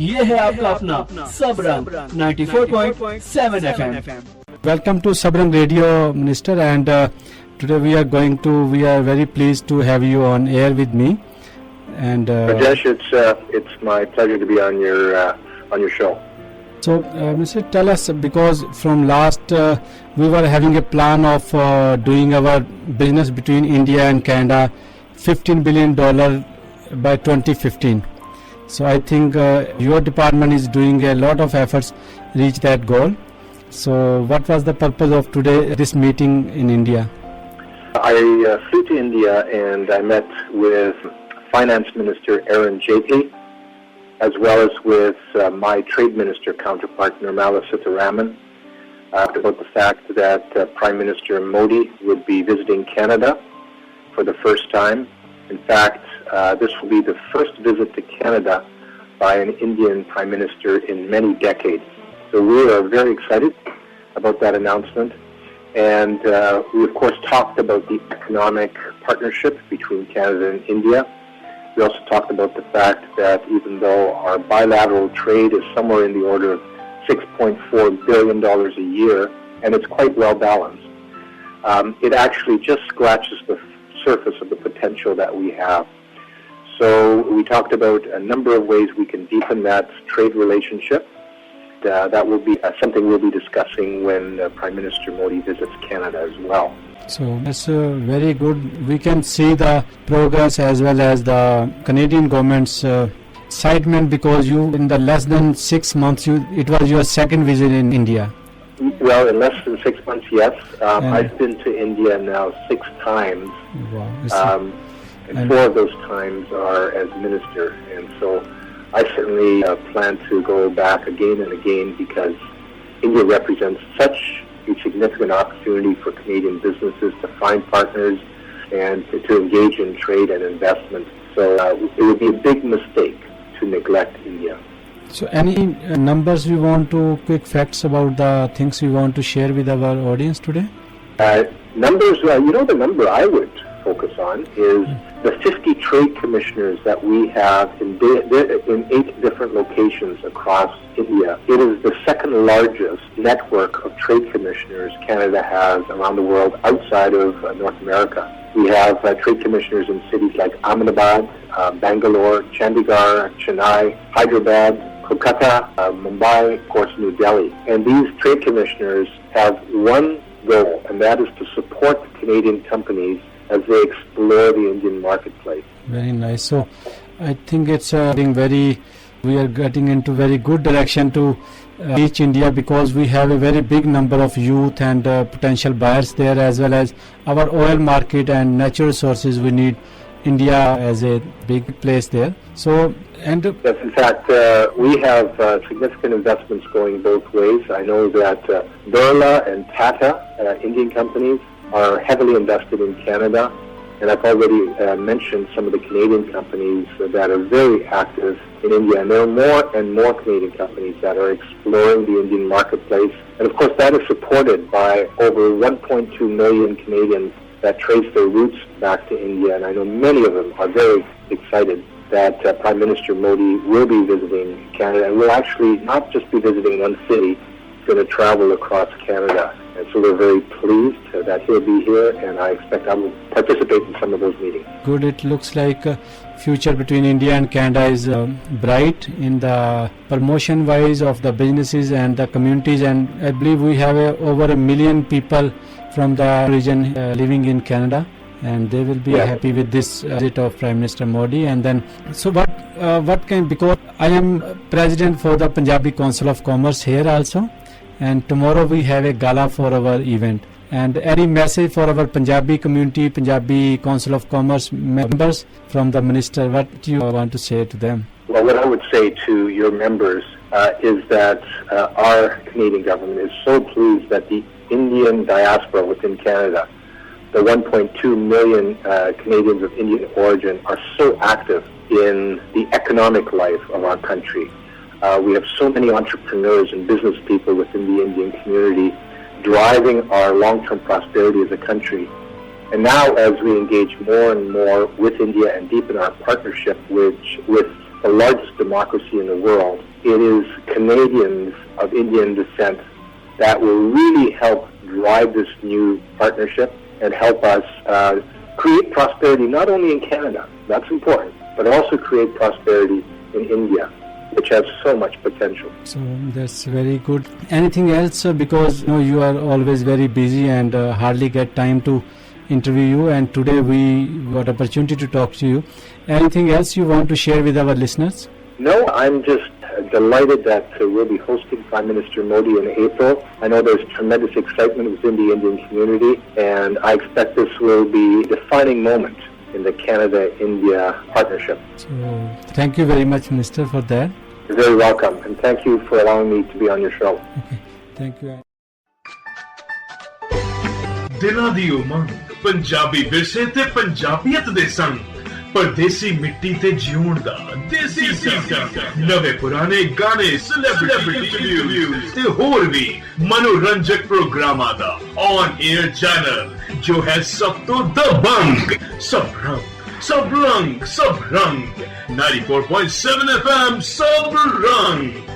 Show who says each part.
Speaker 1: ये है आपका अपना Sabrang 94.7 FM.
Speaker 2: Welcome to Sabran Radio, Minister, and today we are very pleased to have you on air with me. And
Speaker 3: Rajesh, it's my pleasure to be on your show.
Speaker 2: So, Minister, tell us, because from last we were having a plan of doing our business between India and Canada, $15 billion by 2015. So I think your department is doing a lot of efforts to reach that goal. So what was the purpose of this meeting in India?
Speaker 3: I flew to India and I met with Finance Minister Arun Jaitley, as well as with my Trade Minister counterpart Nirmala Sitharaman, about the fact that Prime Minister Modi would be visiting Canada for the first time. In fact, this will be the first visit to Canada by an Indian Prime Minister in many decades. So we are very excited about that announcement. And we, of course, talked about the economic partnership between Canada and India. We also talked about the fact that even though our bilateral trade is somewhere in the order of $6.4 billion a year, and it's quite well balanced, it actually just scratches the surface of the potential that we have. So we talked about a number of ways we can deepen that trade relationship. That will be something we'll be discussing when Prime Minister Modi visits Canada as well.
Speaker 2: So that's very good. We can see the progress as well as the Canadian government's excitement, because you, in the less than 6 months, it was your second visit in India.
Speaker 3: Well, in less than 6 months, yes. I've been to India now 6 times.
Speaker 2: Wow.
Speaker 3: And 4 of those times are as minister. And so I certainly plan to go back again and again, because India represents such a significant opportunity for Canadian businesses to find partners and to engage in trade and investment. So it would be a big mistake to neglect India.
Speaker 2: So any numbers we want to, quick facts about the things we want to share with our audience today?
Speaker 3: Numbers, the number I would focus on is the 50 trade commissioners that we have in 8 different locations across India. It is the second largest network of trade commissioners Canada has around the world outside of North America. We have trade commissioners in cities like Ahmedabad, Bangalore, Chandigarh, Chennai, Hyderabad, Kolkata, Mumbai, of course, New Delhi. And these trade commissioners have one goal, and that is to support Canadian companies as they explore the Indian marketplace.
Speaker 2: Very nice. So I think it's we are getting into very good direction to reach India, because we have a very big number of youth and potential buyers there, as well as our oil market and natural resources. We need India as a big place there. So, and
Speaker 3: yes, in fact, we have significant investments going both ways. I know that Birla and Tata, Indian companies, are heavily invested in Canada, and I've already mentioned some of the Canadian companies that are very active in India, and there are more and more Canadian companies that are exploring the Indian marketplace, and of course that is supported by over 1.2 million Canadians that trace their roots back to India, and I know many of them are very excited that Prime Minister Modi will be visiting Canada, and will actually not just be visiting one city, he's going to travel across Canada. And so we're very pleased that he'll be here, and I expect I will participate in some of those meetings.
Speaker 2: Good. It looks like future between India and Canada is bright in the promotion wise of the businesses and the communities, and I believe we have over 1 million people from the region living in Canada, and they will be happy with this visit of Prime Minister Modi. And then, so because I am president for the Punjabi Council of Commerce here also, and tomorrow we have a gala for our event. And any message for our Punjabi community, Punjabi Council of Commerce members from the Minister, what do you want to say to them?
Speaker 3: Well, what I would say to your members is that our Canadian government is so pleased that the Indian diaspora within Canada, the 1.2 million Canadians of Indian origin, are so active in the economic life of our country. We have so many entrepreneurs and business people within the Indian community driving our long-term prosperity as a country. And now, as we engage more and more with India and deepen our partnership with the largest democracy in the world, it is Canadians of Indian descent that will really help drive this new partnership and help us create prosperity not only in Canada, that's important, but also create prosperity in India, which has so much potential.
Speaker 2: So that's very good. Anything else? Because you are always very busy and hardly get time to interview you, and today we got opportunity to talk to you. Anything else you want to share with our listeners?
Speaker 3: No, I'm just delighted that we'll be hosting Prime Minister Modi in April. I know there's tremendous excitement within the Indian community, and I expect this will be a defining moment in the Canada-India partnership.
Speaker 2: So thank you very much, Minister, for that.
Speaker 3: You're very welcome, and thank you for allowing me to be on your show.
Speaker 2: Okay, thank you.
Speaker 4: ਦਿਲਾਂ ਦੀ ਉਮੰਗ ਪੰਜਾਬੀ ਵਿਰਸੇ ਤੇ ਪੰਜਾਬੀਅਤ ਦੇ ਸੰਗ ਪਰਦੇਸੀ ਮਿੱਟੀ ਤੇ ਜਿਉਣ ਦਾ ਦੇਸੀ ਸੰਗ ਨਵੇਂ ਪੁਰਾਣੇ ਗਾਣੇ ਸੈਲੀਬ੍ਰਿਟੀ ਰਿਵਿਊਜ਼ ਤੇ ਹੋਰ ਵੀ ਮਨੋਰੰਜਕ ਪ੍ਰੋਗਰਾਮਾਂ ਦਾ ਔਨ 에ਅਰ ਚੈਨਲ ਜੋ ਹੈ ਸਭ ਤੋਂ ਦਬੰਗ ਸਭ ਰੰਗ 94.7 FM ਸਭ ਰੰਗ